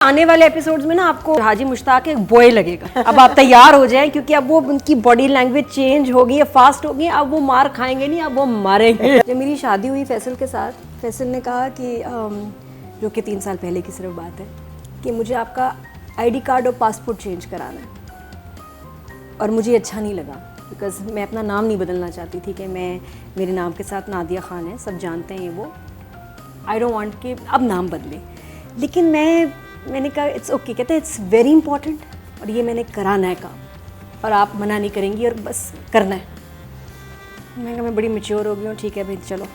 आने वाले एपिसोड्स में ना आपको हाजी मुश्ताक एक बॉय लगेगा। अब आप तैयार हो जाएं क्योंकि अब वो उनकी बॉडी लैंग्वेज चेंज होगी, फास्ट होगी। अब वो मार खाएंगे नहीं, अब वो मारेंगे। जब मेरी शादी हुई फैसल के साथ, फैसल ने कहा कि जो कि 3 साल पहले की सिर्फ बात है कि मुझे आपका आईडी कार्ड और पासपोर्ट चेंज कराना है। और मुझे अच्छा नहीं लगा बिकॉज मैं अपना नाम नहीं बदलना चाहती थी कि मेरे नाम के साथ नादिया खान है, सब जानते हैं ये वो। आई डोंट वांट कि अब नाम बदले। लेकिन मैंने कहा इट्स ओके। कहते हैं इट्स वेरी इंपॉर्टेंट और ये मैंने कराना है काम और आप मना नहीं करेंगी और बस करना है। मैंने कहा मैं बड़ी मैच्योर हो गई हूँ, ठीक है भाई चलो,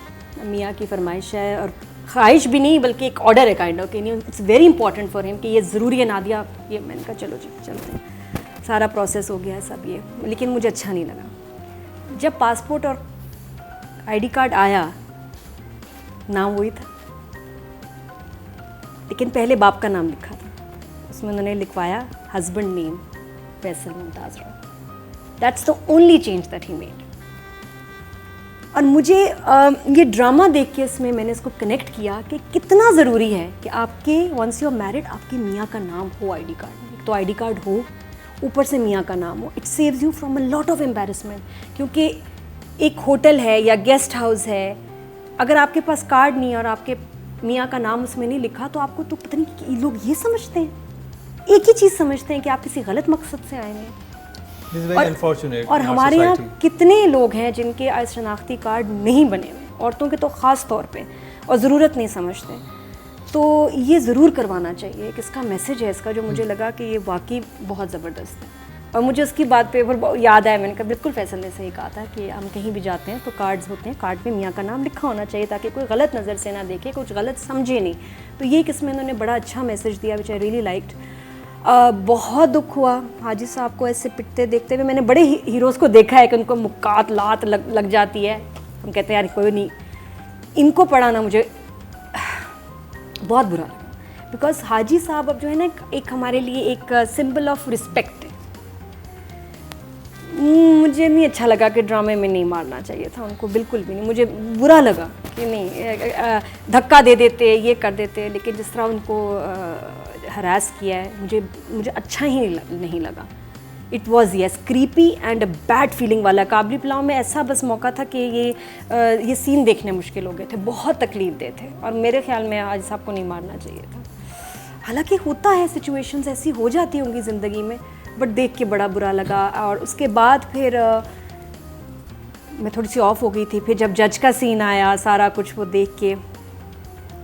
मियाँ की फरमाइश है और ख्वाहिश भी नहीं बल्कि एक ऑर्डर है काइंड ऑफ कि नहीं it's very important for him कि ये ज़रूरी है नादिया ये। मैंने कहा चलो जी चलते हैं। सारा प्रोसेस हो गया है सब ये, लेकिन मुझे अच्छा नहीं लगा। जब पासपोर्ट और आईडी कार्ड आया नाम वही था, लेकिन पहले बाप का नाम लिखा था, उसमें उन्होंने लिखवाया husband name Faisal Mumtaz Roy. That's the only change that he made. और मुझे ये ड्रामा देख के इसमें मैंने इसको कनेक्ट किया कि कितना ज़रूरी है कि आपके वंस यू आर मैरिड आपके मियाँ का नाम हो आईडी कार्ड में। एक तो आईडी कार्ड हो, ऊपर से मियाँ का नाम हो। It saves you from a lot of embarrassment. क्योंकि एक होटल है या गेस्ट हाउस है, अगर आपके पास कार्ड नहीं है और आपके मियाँ का नाम उसमें नहीं लिखा तो आपको तो पता नहीं कि लोग ये समझते हैं, एक ही चीज़ समझते हैं कि आप किसी गलत मकसद से आए हैं। और हमारे यहाँ कितने लोग हैं जिनके शनाख्ती कार्ड नहीं बने हुए, औरतों के तो ख़ास तौर पे, और ज़रूरत नहीं समझते। तो ये ज़रूर करवाना चाहिए। किसका मैसेज है इसका जो मुझे लगा कि ये वाकई बहुत ज़बरदस्त है। और मुझे उसकी बात पे याद आया, मैंने कहा बिल्कुल फैसल ने सही कहा था कि हम कहीं भी जाते हैं तो कार्ड्स होते हैं, कार्ड पे मियाँ का नाम लिखा होना चाहिए ताकि कोई गलत नज़र से ना देखे, कुछ गलत समझे नहीं। तो ये किस्म इन्होंने बड़ा अच्छा मैसेज दिया विच आई रियली लाइक्ड। बहुत दुख हुआ हाजी साहब को ऐसे पिटते देखते हुए। मैंने बड़े हीरोज़ को देखा है कि उनको मुक्कात लात लग जाती है, हम कहते हैं यार कोई नहीं। इनको पढ़ाना मुझे बहुत बुरा लगा बिकॉज हाजी साहब अब जो है ना एक हमारे लिए एक सिंबल ऑफ रिस्पेक्ट है। मुझे नहीं अच्छा लगा कि ड्रामे में नहीं मारना चाहिए था उनको, बिल्कुल भी नहीं। मुझे बुरा लगा कि नहीं धक्का दे देते, ये कर देते, लेकिन जिस तरह उनको हरास किया है मुझे अच्छा ही नहीं लगा। It was yes creepy and a bad feeling वाला। काबली पुलाव में ऐसा बस मौका था कि ये सीन देखने मुश्किल हो गए थे, बहुत तकलीफ दे थे और मेरे ख्याल में आज साहब को नहीं मारना चाहिए था। हालांकि होता है, सिचुएशंस ऐसी हो जाती होंगी ज़िंदगी में, बट देख के बड़ा बुरा लगा। और उसके बाद फिर मैं थोड़ी सी ऑफ हो गई थी। फिर जब जज का सीन आया, सारा कुछ वो देख के,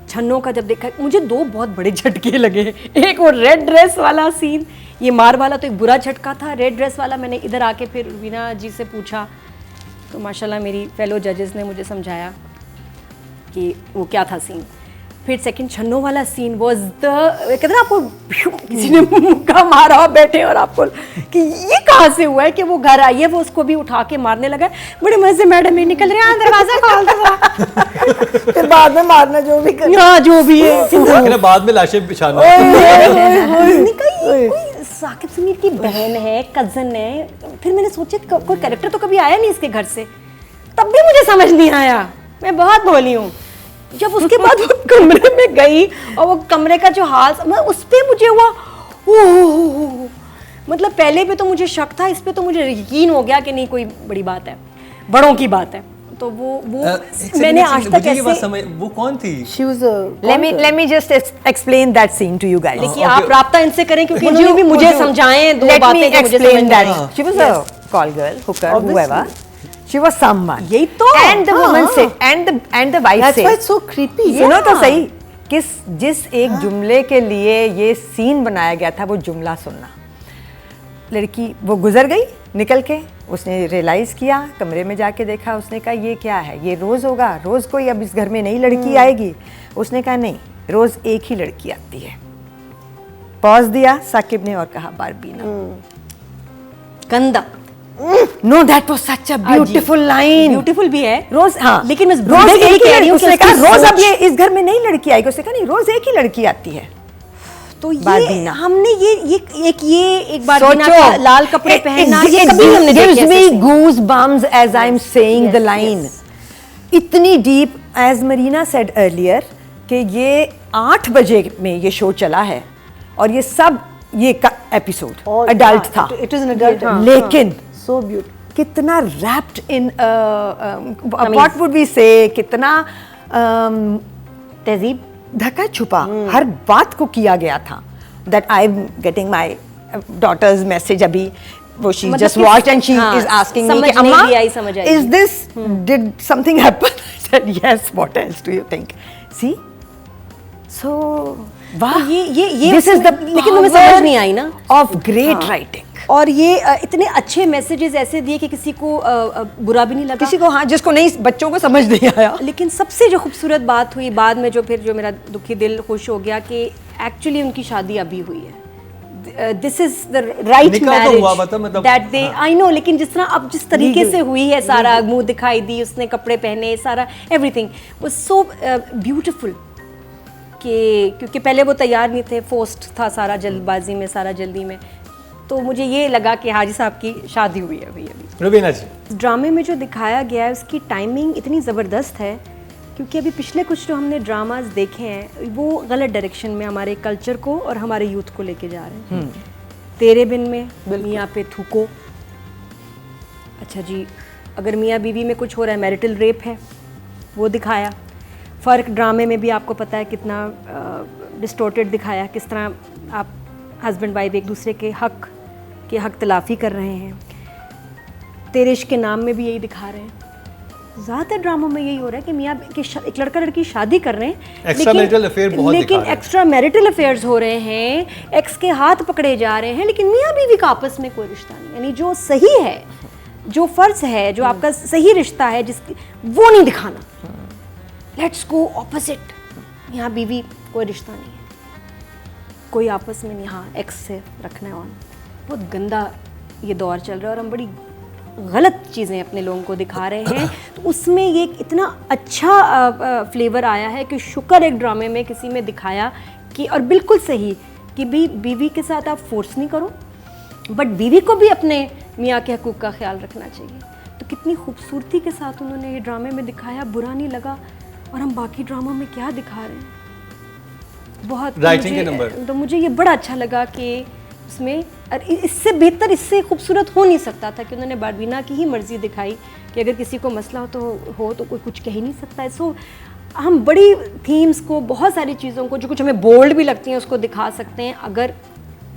छन्नों का जब देखा, मुझे 2 बहुत बड़े झटके लगे। एक वो रेड ड्रेस वाला सीन, ये मार वाला तो एक बुरा झटका था। रेड ड्रेस वाला मैंने इधर आके फिर वीना जी से पूछा तो माशाल्लाह मेरी फेलो जजेस ने मुझे समझाया कि वो क्या था सीन। फिर सेकंड छन्नों वाला सीन वॉज द, कहते हैं आपको किसी ने मुक्का मारा बैठे और आपको कि ये कहाँ से हुआ है कि वो घर आई है, वो उसको भी उठा के मारने लगा। बड़े मजे से मैडम ही निकल रहे हैं, दरवाजा खोल दो। फिर बाद में मारना जो भी कर, हाँ जो भी है, बाद में लाशें बिछाना। साकिब समीर की बहन है, कजन है। फिर मैंने सोचा कोई कैरेक्टर तो कभी आया नहीं इसके घर से, तब भी मुझे समझ नहीं आया। मैं बहुत बोली हूँ। जब उसके बाद वो कमरे में गई और वो कमरे का जो हाल, उस पर मुझे हुआ ओह, मतलब पहले पे तो मुझे शक था, इस पे तो मुझे यकीन हो गया कि नहीं कोई बड़ी बात है, बड़ों की बात है। तो वो मैंने आज तक ऐसे, वो कौन थी? She was a, let me just explain that scene to you guys. देखिए आप राब्ता इनसे करें क्योंकि इन्होंने भी मुझे समझाएं 2 बातें कि मुझे समझ नहीं आई। She was a call girl, hooker, whoever. She was someone. यही तो। And the woman said, and the wife said. That's why it's so creepy. सुनो तो सही, जिस एक जुमले के लिए ये सीन बनाया गया था वो जुमला सुनना। लड़की वो गुजर गई निकल के, उसने रियलाइज़ किया, कमरे में जाके देखा, उसने कहा ये क्या है, ये रोज़ होगा, रोज़ कोई अब इस घर में नई लड़की आएगी। उसने कहा नहीं, रोज़ एक ही लड़की आती है। पॉज दिया साकिब ने और कहा बारबीना। गंदा। Know that was such a beautiful line. Beautiful भी है रोज, हाँ, लेकिन रोज एक ही, उसने कहा रोज अब ये इस घर में नई लड़की आएगी। उसने कहा नहीं, रोज एक ही लड़की आती है। तो ये हमने ये एक बार लाल कपड़े पहनना, ये कभी हमने gives me goosebumps as I'm saying the line. इतनी deep, as Marina said earlier, कि ये 8 बजे में ये शो चला है और ये सब ये का एपिसोड All- अडल्ट हाँ, था, it is an adult episode. लेकिन So beautiful. कितना wrapped in what would we say, कितना तहजीब धक्का छुपा हर बात को किया गया था. That I am getting my daughter's message अभी, वो शी मतलब जस्ट किस- वॉच्ड एंड शी हाँ, इज आस्किंग मी समझ कि नहीं अम्मा भी आई, समझ आई। Is this did something happen? I said yes, what else do you think? See so वाह, ये दिस इज द लेकिन तुम्हें समझ नहीं आई ना ऑफ ग्रेट राइटिंग. और ये इतने अच्छे मैसेजेस ऐसे दिए कि किसी को बुरा भी नहीं लगा, किसी को, हाँ, जिसको नहीं, बच्चों को समझ नहीं आया. लेकिन सबसे जो खूबसूरत बात हुई बाद में, जो फिर जो मेरा दुखी दिल खुश हो गया कि एक्चुअली उनकी शादी अभी हुई है. दिस इज द राइट निकाह तो हुआ पता, मतलब दैट दे, आई नो, लेकिन जिस तरह अब जिस तरीके से हुई है, सारा मुंह दिखाई दी, उसने कपड़े पहने, सारा एवरीथिंग वाज सो ब्यूटीफुल. कि क्योंकि पहले वो तैयार नहीं थे, फोर्स्ड था सारा, जल्दबाजी में, सारा जल्दी में. तो मुझे ये लगा कि हाजी साहब की शादी हुई है अभी अभी. रुबीना जी, ड्रामे में जो दिखाया गया है उसकी टाइमिंग इतनी ज़बरदस्त है, क्योंकि अभी पिछले कुछ जो हमने ड्रामास देखे हैं वो गलत डायरेक्शन में हमारे कल्चर को और हमारे यूथ को लेके जा रहे हैं. तेरे बिन में मियाँ पे थूको, अच्छा जी, अगर मियाँ बीवी में कुछ हो रहा है, मैरिटल रेप है, वो दिखाया. फ़र्क ड्रामे में भी आपको पता है कितना डिस्टोर्टेड दिखाया, किस तरह आप हस्बैंड वाइफ एक दूसरे के हक तलाफ़ी कर रहे हैं. तेरे इश्क के नाम में भी यही दिखा रहे हैं. ज़्यादातर ड्रामों में यही हो रहा है कि मियाँ के एक लड़का लड़की शादी कर रहे हैं, Extramarital affair बहुत लेकिन दिखा रहे हैं. एक्स्ट्रा मैरिटल अफेयर्स हो रहे हैं, एक्स के हाथ पकड़े जा रहे हैं, लेकिन मियाँ बीवी का आपस में कोई रिश्ता नहीं. यानी जो सही है, जो फ़र्ज है, जो आपका सही रिश्ता है, जिसकी वो नहीं दिखाना. Let's go opposite. यहाँ बीवी कोई रिश्ता नहीं है, कोई आपस में नहीं, हाँ एक्स से रखना है ऑन. बहुत गंदा ये दौर चल रहा है और हम बड़ी गलत चीज़ें अपने लोगों को दिखा रहे हैं. तो उसमें ये इतना अच्छा फ्लेवर आया है कि शुक्र एक ड्रामे में किसी में दिखाया कि, और बिल्कुल सही कि भी बीवी के साथ आप फोर्स नहीं करो, बट बीवी को भी अपने मियाँ के हकूक़ का ख्याल रखना चाहिए. तो कितनी खूबसूरती के साथ उन्होंने ये ड्रामे में दिखाया, बुरा नहीं लगा. और हम बाकी ड्रामों में क्या दिखा रहे हैं, बहुत राइटिंग के नंबर. तो मुझे ये बड़ा अच्छा लगा कि उसमें इससे बेहतर, इससे खूबसूरत हो नहीं सकता था कि उन्होंने बारबीना की ही मर्जी दिखाई कि अगर किसी को मसला हो तो कोई कुछ कह ही नहीं सकता है. सो हम बड़ी थीम्स को, बहुत सारी चीज़ों को जो कुछ हमें बोल्ड भी लगती हैं, उसको दिखा सकते हैं अगर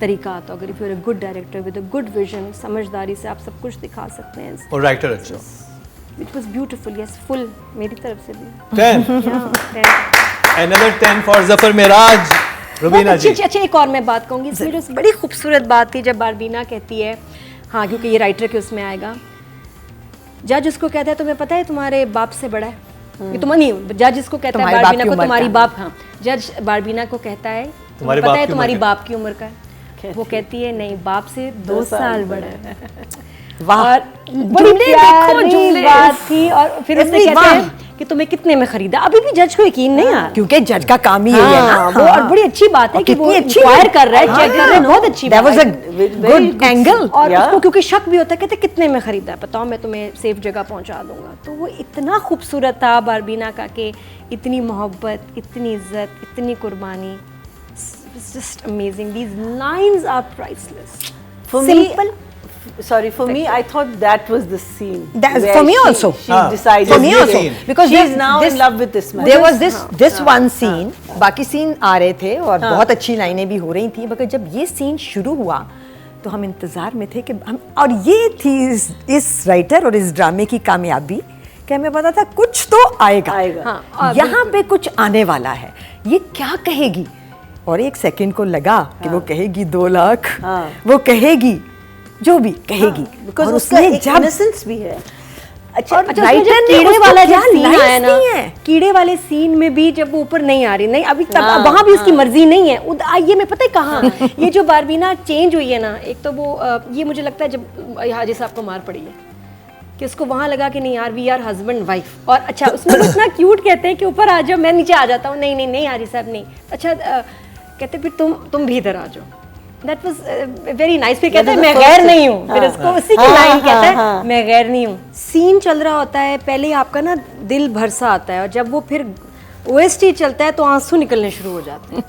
तरीका आता. अगर if you are a good director with a good vision, समझदारी से आप सब कुछ दिखा सकते हैं. और राइटर अच्छा. It was beautiful. Yes, full मेरी तरफ से भी. 10. Another 10 for Zafar Miraj. Rubina बहुत जी, अच्छी एक और मैं बात कहूँगी इसमें, जो बड़ी खूबसूरत बात थी जब बारबीना कहती है, हाँ क्योंकि ये राइटर के उसमें आएगा, जज उसको कहता है तुम्हें पता है तुम्हारे बाप से बड़ा है, ये तुम नहीं, जज इसको कहता है तुम्हारे बारबीना बाप की को, उम्र तुम्हारी का। बाप, हाँ, जज बारबीना को कहता है तुम्हारे पता बाप है की तुम्हारी उम्र का बाप की उम्र का है. वो कहती है नहीं, बाप से 2 साल बड़ा है. वाह, और बड़ी जुमले देखो, प्यारी जुमले। बात थी. और फिर उसने Every कहता है one. कि तुम्हें कितने में खरीदा. अभी भी जज को यकीन नहीं आ रहा, क्योंकि जज का काम ही यही है ना. हाँ, वो और बड़ी अच्छी बात है कि वो इंक्वायर कर रहा है, चेक कर रहा है, बहुत अच्छी That was बात a है. good angle. और Yeah. उसको क्योंकि शक भी होता है, कहते कितने में खरीदा है, बताओ मैं तुम्हें सेफ जगह पहुंचा दूंगा. तो वो इतना खूबसूरत था बारबीना का कि इतनी मोहब्बत, इतनी इज्जत, इतनी कुर्बानी. It's just amazing. These lines are priceless. For Simple. for me, I thought that was the scene. That- where for me she- also. She हाँ, decided. For me Yes, also, yes. because She is this- now this- in love with this man. There was this one scene, बाकी scene आ रहे थे और बहुत अच्छी लाइनें भी हो रही थी, मगर जब ये सीन शुरू हुआ तो हम इंतज़ार में थे कि हम, और ये थी इस राइटर और इस ड्रामे की कामयाबी कि हमें पता था कुछ तो आएगा, हाँ, यहाँ पे कुछ आने वाला है, ये क्या कहेगी. और एक सेकंड को लगा कि वो कहेगी 2 लाख, वो कहेगी जो भी कहेगी, Because और उसका उसने एक जब innocence भी है. अच्छा, और उसमें writer जब ने कीड़े उसको वाला क्या जो सीन lines आया ना, दी हैं। कीड़े वाले सीन में भी जब वो ऊपर नहीं आ रही, नहीं अभी तब वहां भी उसकी मर्जी नहीं है. ये मैं पता है कहाँ ये जो बारबीना चेंज हुई है ना, एक तो वो ये मुझे लगता है जब हाजी साहब को मार पड़ी है कि उसको वहां लगा कि नहीं यार वी आर हस्बैंड वाइफ. और अच्छा उसमें वो इतना क्यूट कहते हैं कि ऊपर आ जाओ, मैं नीचे आ जाता हूँ. नहीं नहीं नहीं हाजी साहब नहीं. अच्छा कहते फिर तुम भी इधर आ जाओ. That was very nice. फिर कहते हैं मैं गैर नहीं हूँ, फिर उसको उसी की लाइन कहता है मैं गैर नहीं हूँ. सीन चल रहा होता है, पहले आपका ना दिल भरसा आता है, और जब वो फिर OST चलता है तो आंसू निकलने शुरू हो जाते हैं.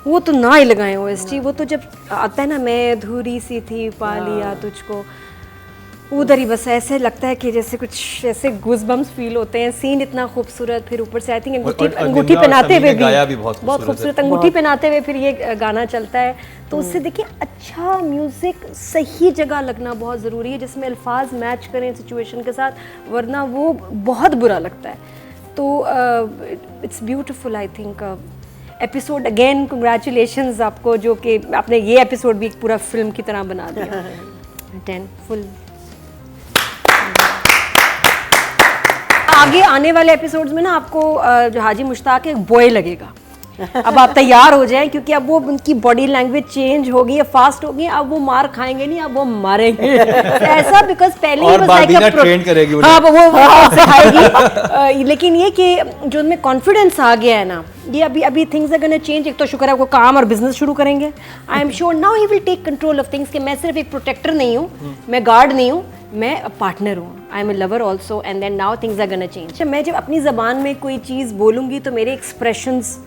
वो तो ना ही लगाएं OST, वो तो जब आता है ना मैं अधूरी सी थी पा लिया तुझको, उधर ही बस ऐसे लगता है कि जैसे कुछ ऐसे गूज़बम्स फील होते हैं। सीन इतना खूबसूरत, फिर ऊपर से आई थिंक अंगूठी पहनाते हुए भी बहुत खूबसूरत अंगूठी पहनाते हुए फिर ये गाना चलता है, तो उससे देखिए अच्छा म्यूज़िक सही जगह लगना बहुत ज़रूरी है, जिसमें अल्फाज मैच करें सिचुएशन के साथ, वरना वो बहुत बुरा लगता है। तो it's beautiful I think episode. Again congratulations आपको, जो कि आपने ये एपिसोड भी एक पूरा फिल्म की तरह बना दिया। 10 फुल। आगे आने वाले एपिसोड्स में ना आपको जो हाजी मुश्ताक है बॉय लगेगा। अब आप तैयार हो जाएं, क्योंकि अब वो उनकी बॉडी लैंग्वेज चेंज होगी, अब फास्ट होगी, अब वो मार खाएंगे नहीं, अब वो मारेंगे ऐसा, बिकॉज पहले ही बारबीना ट्रेन करेगी उन्हें। हाँ, वो सिखाएगी। लेकिन ये कि जो उनमें कॉन्फिडेंस आ गया है ना, ये अभी थिंग्स आर गोना चेंज। एक तो शुक्र है वो काम और बिजनेस शुरू करेंगे। I am sure now he will take control of things, कि मैं सिर्फ एक प्रोटेक्टर नहीं हूँ, मैं गार्ड नहीं हूँ, मैं पार्टनर हूँ, I am a lover also, and then now things are gonna change. मैं जब अपनी ज़बान में कोई चीज़ बोलूँगी तो मेरे एक्सप्रेशंस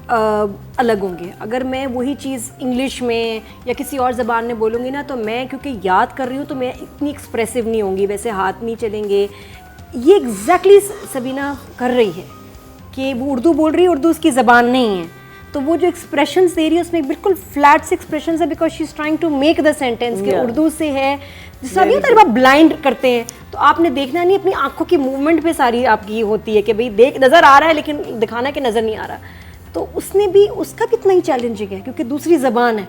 अलग होंगे। अगर मैं वही चीज़ इंग्लिश में या किसी और ज़बान में बोलूँगी ना, तो मैं क्योंकि याद कर रही हूँ तो मैं इतनी एक्सप्रेसिव नहीं होंगी, वैसे हाथ नहीं चलेंगे। ये एग्जैक्टली सबीना कर रही है कि वो उर्दू बोल रही है, उर्दू उसकी ज़बान नहीं है, तो वो जो एक्सप्रेशंस दे रही है उसमें बिल्कुल फ्लैट से एक्सप्रेशंस है, because she is trying to make the sentence कि उर्दू से है। जिससे अभी होता है ब्लाइंड करते हैं, तो आपने देखना नहीं, अपनी आंखों की मूवमेंट पे सारी आपकी होती है कि भाई देख नज़र आ रहा है, लेकिन दिखाना कि नज़र नहीं आ रहा। तो उसने भी, उसका भी इतना ही चैलेंजिंग है, क्योंकि दूसरी ज़बान है,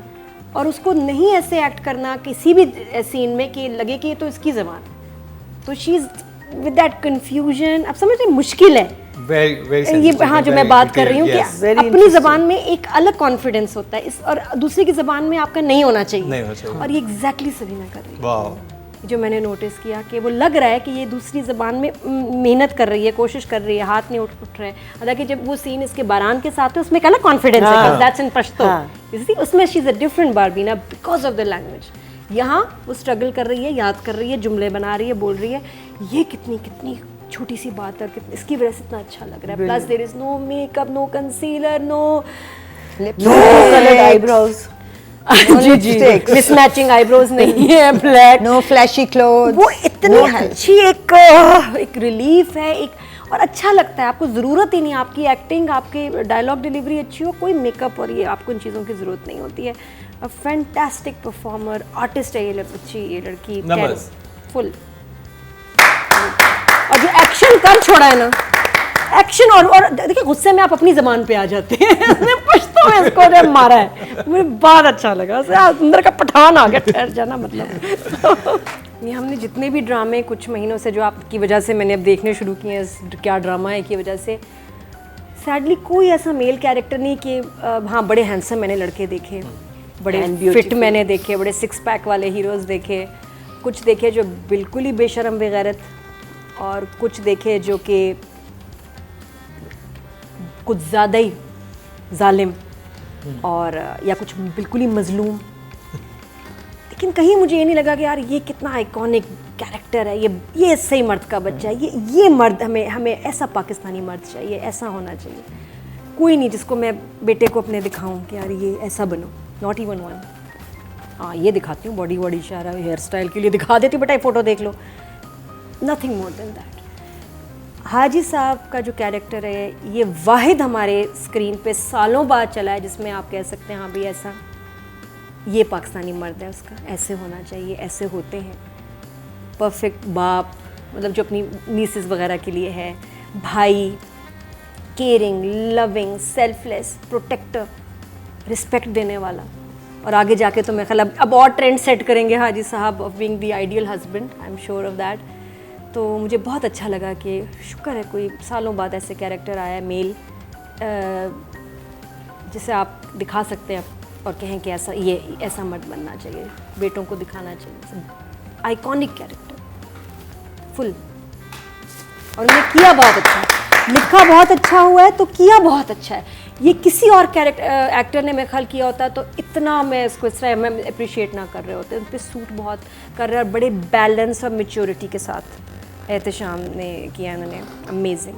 और उसको नहीं ऐसे एक्ट करना किसी भी सीन में कि लगे कि ये तो इसकी ज़बान है। तो she is with that confusion, आप समझ रहे, मुश्किल है। ये हाँ, जो मैं बात कर रही हूँ कि अपनी ज़बान में एक अलग कॉन्फिडेंस होता है, इस और दूसरी की ज़बान में आपका नहीं होना चाहिए, और ये एग्जैक्टली सबीना कर रही है। जो मैंने नोटिस किया कि वो लग रहा है कि ये दूसरी ज़बान में मेहनत कर रही है, कोशिश कर रही है, हाथ नहीं उठ रहे। हालांकि जब वो सीन इसके बारान के साथ है, उसमें एक अलग कॉन्फिडेंस है, दैट्स इन पश्तो। उसमें शी इज़ अ डिफरेंट बारबीना बिकॉज ऑफ द लैंग्वेज। यहाँ वो स्ट्रगल कर रही है, याद कर रही है, जुमले बना रही है, बोल रही है। ये कितनी छोटी सी बात है, इसकी वजह से इतना अच्छा लग रहा है। Plus there is no makeup, no concealer, no eyebrows, mismatching eyebrows नहीं है, ब्लैक, नो फ्लैशी क्लोथ। वो इतनी अच्छी एक रिलीफ है, एक और अच्छा लगता है। आपको ज़रूरत ही नहीं, आपकी एक्टिंग, आपकी डायलॉग डिलीवरी अच्छी हो, कोई मेकअप और ये आपको इन चीज़ों की ज़रूरत नहीं होती है। अ फैंटास्टिक परफॉर्मर, आर्टिस्ट है ये ये लड़की, फुल। और जो एक्शन कर छोड़ा है ना, एक्शन और देखिए गुस्से में आप अपनी ज़बान पे आ जाते हैं। पछतो में इसको ने मारा है, मुझे बहुत अच्छा लगा। अंदर का पठान आ गया, ठहर जाना मतलब। ये हमने जितने भी ड्रामे कुछ महीनों से जो आपकी वजह से मैंने अब देखने शुरू किए हैं, क्या ड्रामा है की वजह से, सैडली कोई ऐसा मेल कैरेक्टर नहीं कि हाँ बड़े हैंडसम मैंने लड़के देखे, बड़े फिट मैंने देखे, बड़े 6 पैक वाले हीरोज़ देखे, कुछ देखे जो बिल्कुल ही बेशरम बेगैरत, और कुछ देखे जो कि कुछ ज़्यादा ही जालिम, और या कुछ बिल्कुल ही मजलूम। लेकिन कहीं मुझे ये नहीं लगा कि यार ये कितना आइकॉनिक कैरेक्टर है, ये सही मर्द का बच्चा है, ये मर्द, हमें ऐसा पाकिस्तानी मर्द चाहिए, ऐसा होना चाहिए। कोई नहीं जिसको मैं बेटे को अपने दिखाऊं कि यार ये ऐसा बनो, नॉट इवन वन। हाँ, ये दिखाती हूँ बॉडी इशारा, हेयर स्टाइल के लिए दिखा देती हूँ, बेटा फ़ोटो देख लो, नथिंग मोर देन दैट। हाजी साहब का जो कैरेक्टर है, ये वाहिद हमारे स्क्रीन पे सालों बाद चला है जिसमें आप कह सकते हैं हाँ भाई ऐसा, ये पाकिस्तानी मर्द है, उसका ऐसे होना चाहिए, ऐसे होते हैं। परफेक्ट बाप, मतलब जो अपनी नीसेस वगैरह के लिए है, भाई, caring, loving, selfless, protector, respect देने वाला। और आगे जाके तो मैं ख्याल अब और ट्रेंड सेट करेंगे हाजी साहब of being the ideal husband, I am sure of that. तो मुझे बहुत अच्छा लगा कि शुक्र है कोई सालों बाद ऐसे कैरेक्टर आया है मेल, जिसे आप दिखा सकते हैं और कहें कि ऐसा, ये ऐसा मर्द बनना चाहिए, बेटों को दिखाना चाहिए। आइकॉनिक कैरेक्टर फुल, और उन्होंने किया बहुत अच्छा, लिखा बहुत अच्छा हुआ है, तो किया बहुत अच्छा है। ये किसी और एक्टर ने मेरे ख्याल किया होता तो इतना मैं इसको इस तरह मैं अप्रिशिएट ना कर रहे होते। उन पर सूट बहुत कर रहे हैं, और बड़े बैलेंस और मेच्योरिटी के साथ एहतशाम ने किया इन्होंने, अमेजिंग।